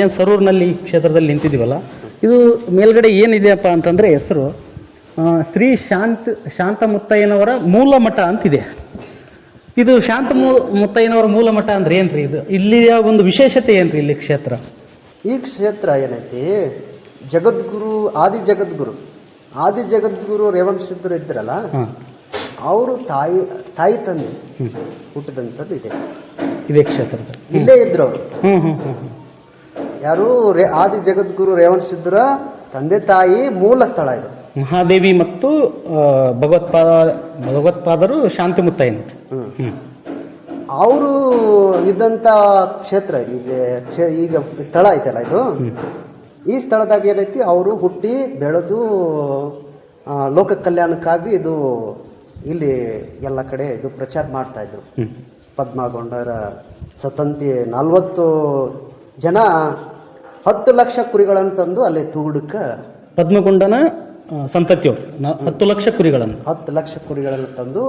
ಏನು ಸರೂರಿನಲ್ಲಿ ಈ ಕ್ಷೇತ್ರದಲ್ಲಿ ನಿಂತಿದ್ದೀವಲ್ಲ, ಇದು ಮೇಲ್ಗಡೆ ಏನಿದೆಯಪ್ಪ ಅಂತಂದರೆ ಹೆಸರು ಶ್ರೀ ಶಾಂತ ಮುತ್ತಯ್ಯನವರ ಮೂಲ ಮಠ ಅಂತಿದೆ. ಇದು ಮುತ್ತಯ್ಯನವರ ಮೂಲ ಮಠ ಅಂದ್ರೆ ಏನ್ರಿ? ಇದು ಇಲ್ಲಿಯ ಒಂದು ವಿಶೇಷತೆ ಏನ್ರಿ ಇಲ್ಲಿ ಕ್ಷೇತ್ರ? ಈ ಕ್ಷೇತ್ರ ಏನೈತಿ, ಆದಿ ಜಗದ್ಗುರು ರೇವಣಸಿದ್ಧರು ಇದ್ರಲ್ಲ, ಅವರು ತಾಯಿ ತಂದೆ ಹುಟ್ಟಿದಂಥದ್ದು ಇದೇ ಕ್ಷೇತ್ರದ ಇಲ್ಲೇ ಇದ್ರು ಅವರು. ಯಾರು ಆದಿ ಜಗದ್ಗುರು ರೇವಣಸಿದ್ಧರ ತಂದೆ ತಾಯಿ ಮೂಲ ಸ್ಥಳ ಇದು. ಮಹಾದೇವಿ ಮತ್ತು ಭಗವತ್ಪಾದರು ಶಾಂತಿ ಮುತ್ತಯ್ಯನ ಅವರು ಇದ್ದಂಥ ಕ್ಷೇತ್ರ ಈಗ ಸ್ಥಳ ಐತಲ್ಲ ಇದು, ಈ ಸ್ಥಳದಾಗ ಏನೈತಿ, ಅವರು ಹುಟ್ಟಿ ಬೆಳೆದು ಲೋಕ ಕಲ್ಯಾಣಕ್ಕಾಗಿ ಇದು ಇಲ್ಲಿ ಎಲ್ಲ ಕಡೆ ಇದು ಪ್ರಚಾರ ಮಾಡ್ತಾ ಇದ್ರು. ಪದ್ಮಗೊಂಡರ ಸತಂತಿ 40 ಜನ 10 ಲಕ್ಷ ಕುರಿಗಳನ್ನು ತಂದು ಅಲ್ಲಿ ತೂಗುಡಕ್ಕೆ, ಪದ್ಮಗೊಂಡನ ಸಂತತಿಯವರು 10 ಲಕ್ಷ ಕುರಿಗಳನ್ನು ತಂದು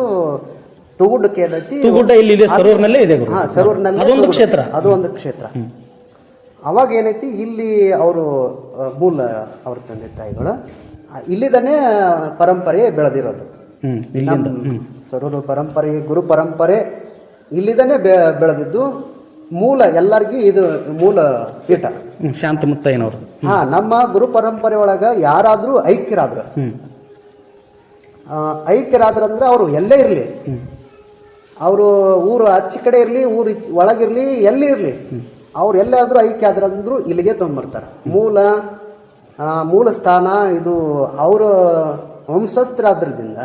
ತೂಗುಡ್ಡಕ್ಕೆ ಏನೈತಿ, ಇಲ್ಲಿ ಸರೂರಿನಲ್ಲೇ ಇದೆ. ಸರೂರಿನಲ್ಲಿ ಅದೊಂದು ಕ್ಷೇತ್ರ, ಅದು ಒಂದು ಕ್ಷೇತ್ರ. ಅವಾಗ ಏನೈತಿ, ಇಲ್ಲಿ ಅವರು ಅವ್ರ ತಂದೆ ತಾಯಿಗಳು ಇಲ್ಲಿದನೇ ಪರಂಪರೆ ಬೆಳೆದಿರೋದು. ಸರೂರು ಪರಂಪರೆ, ಗುರು ಪರಂಪರೆ ಇಲ್ಲಿದನೇ ಬೆಳೆದಿದ್ದು. ಎಲ್ಲರಿಗೂ ಇದು ಮೂಲ ಪೀಠ ಶಾಂತ ಮುತ್ತಯ್ಯನವರು. ನಮ್ಮ ಗುರು ಪರಂಪರೆ ಒಳಗ ಯಾರಾದ್ರೂ ಐಕ್ಯರಾದ್ರಂದ್ರೆ ಅವರು ಎಲ್ಲೇ ಇರಲಿ, ಅವರು ಊರು ಆಚೆ ಕಡೆ ಇರಲಿ, ಊರು ಒಳಗಿರ್ಲಿ, ಎಲ್ಲಿ ಇರಲಿ, ಅವ್ರು ಎಲ್ಲಾದ್ರೂ ಐಕ್ಯ ಆದ್ರಂದ್ರು ಇಲ್ಲಿಗೆ ತೊಗೊಂಡ್ಬರ್ತಾರೆ. ಮೂಲ ಸ್ಥಾನ ಇದು. ಅವರು ವಂಶಸ್ಥರಾದ್ರಿಂದ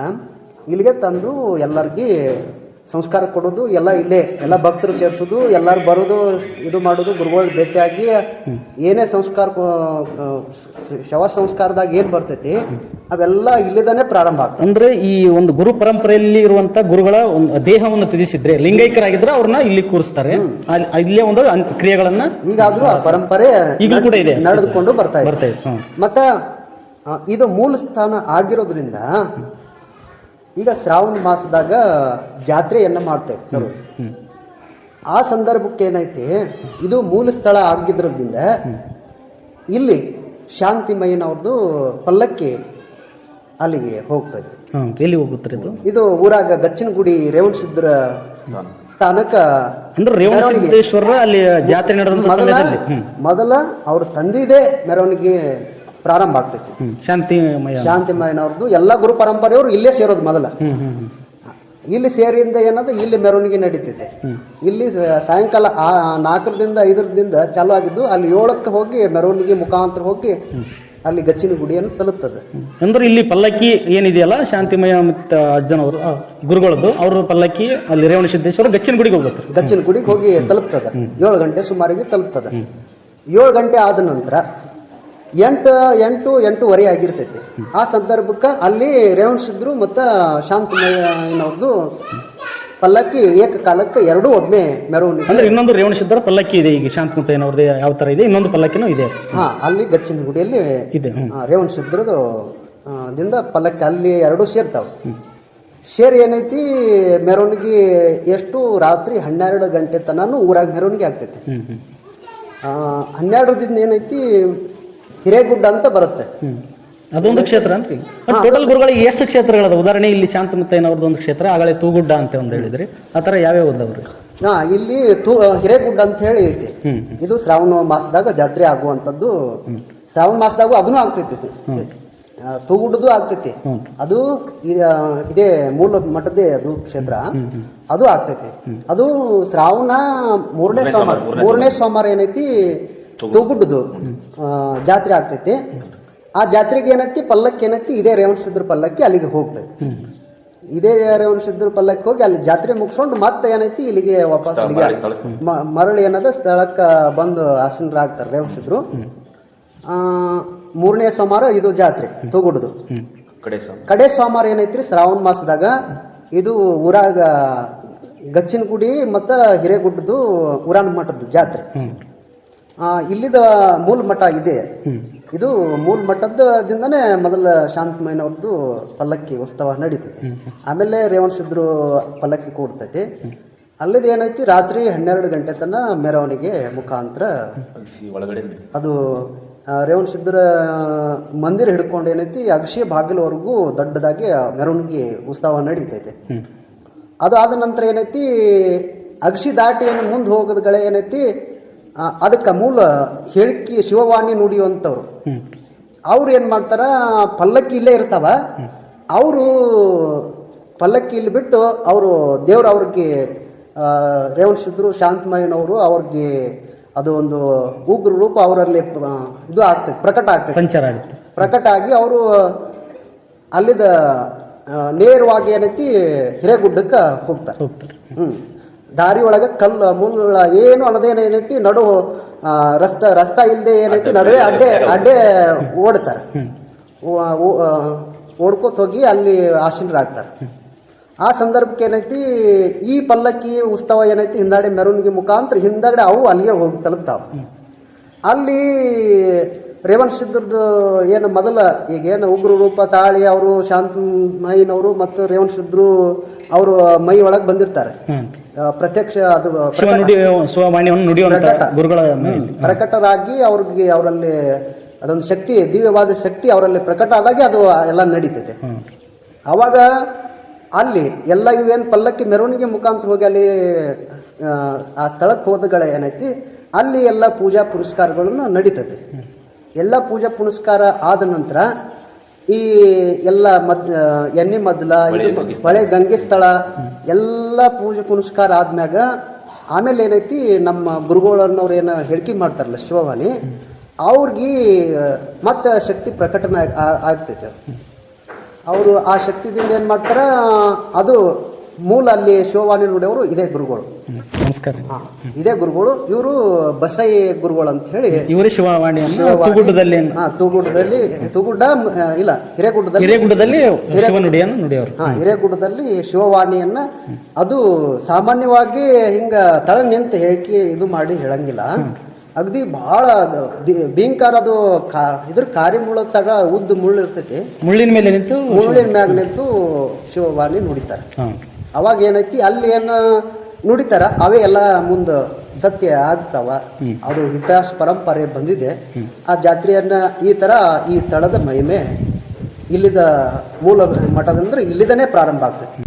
ಇಲ್ಲಿಗೆ ತಂದು ಎಲ್ಲರಿಗೂ ಸಂಸ್ಕಾರ ಕೊಡೋದು, ಎಲ್ಲ ಭಕ್ತರು ಸೇರಿಸೋದು, ಎಲ್ಲರೂ ಬರೋದು, ಇದು ಮಾಡೋದು, ಗುರುಗಳು ಭೇಟಿಯಾಗಿ ಏನೇ ಶವ ಸಂಸ್ಕಾರದಾಗ ಏನು ಬರ್ತೈತಿ ಅವೆಲ್ಲ ಇಲ್ಲಿದಾನೆ ಪ್ರಾರಂಭ ಆಗ್ತದೆ. ಅಂದ್ರೆ ಈ ಒಂದು ಗುರು ಪರಂಪರೆಯಲ್ಲಿ ಇರುವಂತ ಗುರುಗಳ ದೇಹವನ್ನು ತ್ಯಜಿಸಿದ್ರೆ, ಲಿಂಗೈಕ್ಯರಾಗಿದ್ರೆ ಅವ್ರನ್ನ ಇಲ್ಲಿ ಕೂರಿಸ್ತಾರೆ. ಇಲ್ಲೇ ಒಂದು ಕ್ರಿಯೆಗಳನ್ನ ಈಗಾದ್ರೂ ಆ ಪರಂಪರೆ ಈಗಲೂ ಕೂಡ ಇದೆ, ನಡೆದುಕೊಂಡು ಬರ್ತಾ ಇದೆ. ಮತ್ತೆ ಇದು ಮೂಲ ಸ್ಥಾನ ಆಗಿರೋದ್ರಿಂದ ಈಗ ಶ್ರಾವಣ ಮಾಸದಾಗ ಜಾತ್ರೆಯನ್ನ ಮಾಡ್ತೇವೆ ಸರ್. ಆ ಸಂದರ್ಭಕ್ಕೆ ಏನೈತಿ, ಇದು ಮೂಲ ಸ್ಥಳ ಆಗಿದ್ರಿಂದ ಇಲ್ಲಿ ಶಾಂತಿಮಯ್ಯನವ್ರದ್ದು ಪಲ್ಲಕ್ಕಿ ಅಲ್ಲಿಗೆ ಹೋಗ್ತೈತಿ. ಎಲ್ಲಿ ಹೋಗುತ್ತಾರೆ ಇದು ಊರಾಗ ಗಚ್ಚಿನಗುಡಿ ರೇವಣಸಿದ್ಧರ ಸ್ಥಾನಕ್ಕ, ಅಂದ್ರೆ ರೇವಣಸಿದ್ದೇಶ್ವರ ಅಲ್ಲಿ ಜಾತ್ರೆ ಮೊದಲ ಅವ್ರ ತಂದಿದೆ ಮೆರವಣಿಗೆ ಪ್ರಾರಂಭ ಆಗ್ತೈತಿ. ಶಾಂತಿಮಯ್ಯನವ್ರದ್ದು ಎಲ್ಲ ಗುರು ಪರಂಪರೆಯವರು ಇಲ್ಲೇ ಸೇರೋದು. ಮೊದಲ ಇಲ್ಲಿ ಸೇರಿಂದ ಏನದು, ಇಲ್ಲಿ ಮೆರವಣಿಗೆ ನಡೀತೈತೆ. ಇಲ್ಲಿ ಸಾಯಂಕಾಲ 4ರಿಂದ 5ರಿಂದ ಚಾಲು ಆಗಿದ್ದು, ಅಲ್ಲಿ 7ಕ್ಕೆ ಹೋಗಿ ಮೆರವಣಿಗೆ ಮುಖಾಂತರ ಹೋಗಿ ಅಲ್ಲಿ ಗಚ್ಚಿನ ಗುಡಿಯನ್ನು ತಲುಪ್ತದೆ. ಅಂದ್ರೆ ಇಲ್ಲಿ ಪಲ್ಲಕ್ಕಿ ಏನಿದೆಯಲ್ಲ, ಶಾಂತಿಮಯ ಮತ್ತು ಅಜ್ಜನವರು ಗುರುಗಳದ್ದು, ಅವ್ರ ಪಲ್ಲಕ್ಕಿ ಅಲ್ಲಿ ರೇವಣಸಿದ್ದೇಶ್ವರ ಗಚ್ಚಿನ ಗುಡಿಗೆ ಹೋಗುತ್ತೆ. ಗಚ್ಚಿನ ಗುಡಿಗೆ ಹೋಗಿ ತಲುಪ್ತದೆ. 7 ಗಂಟೆ ಸುಮಾರಿಗೆ ತಲುಪ್ತದೆ. 7 ಗಂಟೆ ಆದ ನಂತರ 8-8:30 ಆಗಿರ್ತೈತಿ. ಆ ಸಂದರ್ಭಕ್ಕೆ ಅಲ್ಲಿ ರೇವಣಸಿದ್ಧರು ಮತ್ತು ಶಾಂತಿಮಯ್ಯನವ್ರದ್ದು ಪಲ್ಲಕ್ಕಿ ಏಕಕಾಲಕ್ಕೆ ಎರಡೂ ಒಮ್ಮೆ ಮೆರವಣಿಗೆ. ಅಂದ್ರೆ ಇನ್ನೊಂದು ರೇವಣಸಿದ್ಧರ ಪಲ್ಲಕ್ಕಿ ಇದೆ, ಈಗ ಶಾಂತಿಮಯ್ಯನವ್ರದ್ದು ಯಾವ ತರ ಇದೆ, ಇನ್ನೊಂದು ಪಲ್ಲಕ್ಕಿನೂ ಇದೆ. ಅಲ್ಲಿ ಗಚ್ಚಿನ ಗುಡಿಯಲ್ಲಿ ಇದೆ. ರೇವಣಸಿದ್ಧರದು ದಿಂದ ಪಲ್ಲಕ್ಕಿ ಅಲ್ಲಿ ಎರಡೂ ಸೇರ್ತಾವೆ. ಸೇರಿ ಏನೈತಿ, ಮೆರವಣಿಗೆ ಎಷ್ಟು ರಾತ್ರಿ 12 ಗಂಟೆ ತನೂ ಊರಾಗ ಮೆರವಣಿಗೆ ಆಗ್ತೈತಿ. 12ರಿಂದ ಏನೈತಿ, ಹಿರೇಗುಡ್ಡ ಅಂತ ಬರುತ್ತೆ. ಅದೊಂದು ಕ್ಷೇತ್ರ ಅಂತ. ಟೋಟಲ್ ಗುರುಗಳಿಗೆ ಎಷ್ಟು ಕ್ಷೇತ್ರಗಳದ? ಉದಾಹರಣೆ ಇಲ್ಲಿ ಶಾಂತಮುತ್ತಯ್ಯನವ್ರದ್ದು ಒಂದು ಕ್ಷೇತ್ರ, ಆಗಲೇ ತೂಗುಡ್ಡ ಅಂತ ಒಂದು ಹೇಳಿದ್ರಿ. ಆ ಥರ ಯಾವ್ಯಾವ ಅದಾವ್ರಿ? ಇಲ್ಲಿ ಹಿರೇಗುಡ್ಡ ಅಂತ ಹೇಳಿ ಐತಿ. ಇದು ಶ್ರಾವಣ ಮಾಸದಾಗ ಜಾತ್ರೆ ಆಗುವಂಥದ್ದು. ಶ್ರಾವಣ ಮಾಸದಾಗೂ ಅದನ್ನು ಆಗ್ತೈತಿ, ತೂಗುಡ್ಡದು ಆಗ್ತೈತಿ. ಅದು ಇದೇ ಮೂಲ ಮಠದೇ ಅದು ಕ್ಷೇತ್ರ, ಅದು ಆಗ್ತೈತಿ. ಅದು ಶ್ರಾವಣ 3ನೇ ಸೋಮವಾರ ಏನೈತಿ, ತೂಗುಡ್ಡದು ಜಾತ್ರೆ ಆಗ್ತೈತಿ. ಆ ಜಾತ್ರೆಗೆ ಏನೈತಿ, ಪಲ್ಲಕ್ಕಿ ಏನೈತಿ, ಇದೇ ರೇವಣಸಿದ್ಧರ ಪಲ್ಲಕ್ಕಿ ಅಲ್ಲಿಗೆ ಹೋಗ್ತೈತಿ. ಇದೇ ರೇವಣಸಿದ್ಧರ ಪಲ್ಲಕ್ಕಿ ಹೋಗಿ ಅಲ್ಲಿ ಜಾತ್ರೆ ಮುಗಿಸ್ಕೊಂಡು ಮತ್ತೆ ಏನೈತಿ, ಇಲ್ಲಿಗೆ ವಾಪಸ್ ಮರಳಿ ಏನದ ಸ್ಥಳಕ್ಕೆ ಬಂದು ಆಸನರಾಗ್ತಾರೆ ರೇವಣಸಿದ್ಧರು. 3ನೇ ಸೋಮವಾರ ಇದು ಜಾತ್ರೆ ತೂಗುಡ್ದು. ಕಡೆ ಸೋಮವಾರ ಏನೈತ್ರಿ, ಶ್ರಾವಣ ಮಾಸದಾಗ ಇದು ಊರಾಗ ಗಚ್ಚಿನ ಗುಡಿ ಮತ್ತು ಹಿರೇಗುಡ್ಡದು ಊರಾನ ಮಠದ್ದು ಜಾತ್ರೆ. ಇಲ್ಲಿದ ಮೂಲ ಮಠ ಇದೆ. ಇದು ಮೂಲ ಮಠದಿಂದನೇ ಮೊದಲ ಶಾಂತಮಯ್ಯನವ್ರದ್ದು ಪಲ್ಲಕ್ಕಿ ಉತ್ಸವ ನಡೀತೈತಿ. ಆಮೇಲೆ ರೇವಣಸಿದ್ಧರು ಪಲ್ಲಕ್ಕಿ ಕೂಡ್ತೈತಿ. ಅಲ್ಲಿದ್ದು ಏನೈತಿ ರಾತ್ರಿ 12 ಗಂಟೆ ತನಕ ಮೆರವಣಿಗೆ ಮುಖಾಂತರ ಒಳಗಡೆ ಅದು ರೇವಣಸಿದ್ದರ ಮಂದಿರ ಹಿಡ್ಕೊಂಡು ಏನೈತಿ ಅಗಶಿ ಬಾಗಿಲವರೆಗೂ ದೊಡ್ಡದಾಗಿ ಮೆರವಣಿಗೆ ಉತ್ಸವ ನಡೀತೈತೆ. ಅದು ಆದ ನಂತರ ಏನೈತಿ ಅಗಶಿ ದಾಟಿ ಏನು ಮುಂದೆ ಹೋಗೋದ್ಗಳೇ ಏನೈತಿ ಅದಕ್ಕೆ ಮೂಲ ಹೇಳಿಕೆ ಶಿವವಾಣಿ ನುಡಿಯುವಂಥವ್ರು ಅವ್ರು ಏನು ಮಾಡ್ತಾರ, ಪಲ್ಲಕ್ಕಿ ಇಲ್ಲೇ ಇರ್ತಾವ, ಅವರು ಪಲ್ಲಕ್ಕಿ ಇಲ್ಲಿ ಬಿಟ್ಟು ಅವರು ದೇವ್ರ ಅವ್ರಿಗೆ ರೇವಣಸಿದ್ರು ಶಾಂತಮಯ್ಯನವರು ಅವ್ರಿಗೆ ಅದು ಒಂದು ಉಗ್ರ ರೂಪ ಅವರಲ್ಲಿ ಇದು ಆಗ್ತದೆ, ಪ್ರಕಟ ಆಗ್ತದೆ, ಸಂಚಾರ ಆಗುತ್ತೆ. ಪ್ರಕಟ ಆಗಿ ಅವರು ಅಲ್ಲಿದ ನೇರವಾಗಿ ಏನೈತಿ ಹಿರೇಗುಡ್ಡಕ್ಕೆ ಹೋಗ್ತಾರೆ. ದಾರಿ ಒಳಗೆ ಕಲ್ಲು ಮುಳ್ಳ ಏನು ಅನ್ನೋದೇನು ಏನೈತಿ ನಡು ರಸ್ತಾ ಇಲ್ಲದೆ ಏನೈತಿ ನಡುವೆ ಅಡ್ಡೆ ಓಡ್ತಾರೆ. ಓಡ್ಕೋತ ಹೋಗಿ ಅಲ್ಲಿ ಆಶೀನರಾಗ್ತಾರೆ. ಆ ಸಂದರ್ಭಕ್ಕೆ ಏನೈತಿ ಈ ಪಲ್ಲಕ್ಕಿ ಉತ್ಸವ ಏನೈತಿ ಹಿಂದಾಡಿ ಮೆರವಣಿಗೆ ಮುಖಾಂತರ ಹಿಂದಾಗಡೆ ಅವು ಅಲ್ಲಿಗೆ ಹೋಗಿ ತಲುಪ್ತಾವ. ಅಲ್ಲಿ ರೇವಣಸಿದ್ರದ್ದು ಏನು ಮೊದಲ ಈಗೇನು ಉಗ್ರ ರೂಪ ತಾಳಿ ಅವರು ಶಾಂತಮಯ್ಯನವರು ಮತ್ತು ರೇವಣಸಿದ್ರು ಅವರು ಮೈ ಒಳಗೆ ಬಂದಿರ್ತಾರೆ. ಪ್ರತ್ಯಕ್ಷ ಅದು ಪ್ರಕಟರಾಗಿ ಅವ್ರಿಗೆ ಅವರಲ್ಲಿ ಅದೊಂದು ಶಕ್ತಿ, ದಿವ್ಯವಾದ ಶಕ್ತಿ ಅವರಲ್ಲಿ ಪ್ರಕಟ ಆದಾಗೆ ಅದು ಎಲ್ಲ ನಡೀತೈತೆ. ಅವಾಗ ಅಲ್ಲಿ ಎಲ್ಲ ಇವೇನು ಪಲ್ಲಕ್ಕಿ ಮೆರವಣಿಗೆ ಮುಖಾಂತರ ಹೋಗಿ ಅಲ್ಲಿ ಆ ಸ್ಥಳಕ್ಕೆ ಹೋದಗಳ ಏನೈತಿ ಅಲ್ಲಿ ಎಲ್ಲ ಪೂಜಾ ಪುನಸ್ಕಾರಗಳನ್ನು ನಡೀತೈತೆ. ಎಲ್ಲ ಪೂಜಾ ಪುನಸ್ಕಾರ ಆದ ನಂತರ ಈ ಎಲ್ಲ ಎಣ್ಣೆ ಮಜ್ಲ ಹೊಳೆ ಗಂಗೆ ಸ್ಥಳ ಎಲ್ಲ ಪೂಜೆ ಪುನಸ್ಕಾರ ಆದ್ಮ್ಯಾಗ ಆಮೇಲೆ ಏನೈತಿ ನಮ್ಮ ಗುರುಗಳನ್ನವ್ರು ಏನು ಹೇಳಿಕೆ ಮಾಡ್ತಾರಲ್ಲ ಶಿವವಾಣಿ, ಅವ್ರಿಗೆ ಮತ್ತೆ ಶಕ್ತಿ ಪ್ರಕಟಣೆ ಆಗ್ತೈತೆ. ಅವರು ಆ ಶಕ್ತಿದಿಂದ ಏನು ಮಾಡ್ತಾರ, ಅದು ಮೂಲ ಅಲ್ಲಿ ಶಿವವಾಣಿ ನುಡಿಯವರು ಇದೇ ಗುರುಗಳು. ನಮಸ್ಕಾರ. ಇದೇ ಗುರುಗಳು, ಇವರು ಬಸೈ ಗುರುಗಳು ಅಂತ ಹೇಳಿ ಇವರು ಶಿವವಾಣಿ ತೂಗುಡ್ಡದಲ್ಲಿ ತೂಗುಡ್ಡ ಇಲ್ಲ ಹಿರೇಗುಡ್ಡದಲ್ಲಿ ಹಿರೇಗುಡ್ಡದಲ್ಲಿ ಶಿವವಾಣಿಯನ್ನ ಅದು ಸಾಮಾನ್ಯವಾಗಿ ಹಿಂಗ ತಳ ನಿಂತ ಹೇಳಿಕೆ ಇದು ಮಾಡಿ ಹೇಳಂಗಿಲ್ಲ. ಅಗದಿ ಬಹಳ ಭೀಂಕಾರ ಅದು ಇದ್ರ ಕಾರ್ಯ ಮುಳ್ಳ ತಗ ಉದ್ದು ಮುಳ್ಳು ಇರ್ತೈತಿ, ಮುಳ್ಳಿನ ಮ್ಯಾಗ ನಿಂತು ಶಿವವಾಣಿ ನುಡಿತಾರೆ. ಅವಾಗ ಏನೈತಿ ಅಲ್ಲಿ ಏನು ನುಡಿತಾರ ಅವೇ ಎಲ್ಲ ಮುಂದೆ ಸತ್ಯ ಆಗ್ತಾವ. ಅದು ಇತಿಹಾಸ ಪರಂಪರೆ ಬಂದಿದೆ. ಆ ಜಾತ್ರೆಯನ್ನ ಈ ಸ್ಥಳದ ಮಹಿಮೆ ಇಲ್ಲಿದ ಮೂಲ ಮಠದಂದ್ರೆ ಇಲ್ಲಿದನೇ ಪ್ರಾರಂಭ ಆಗ್ತೈತಿ.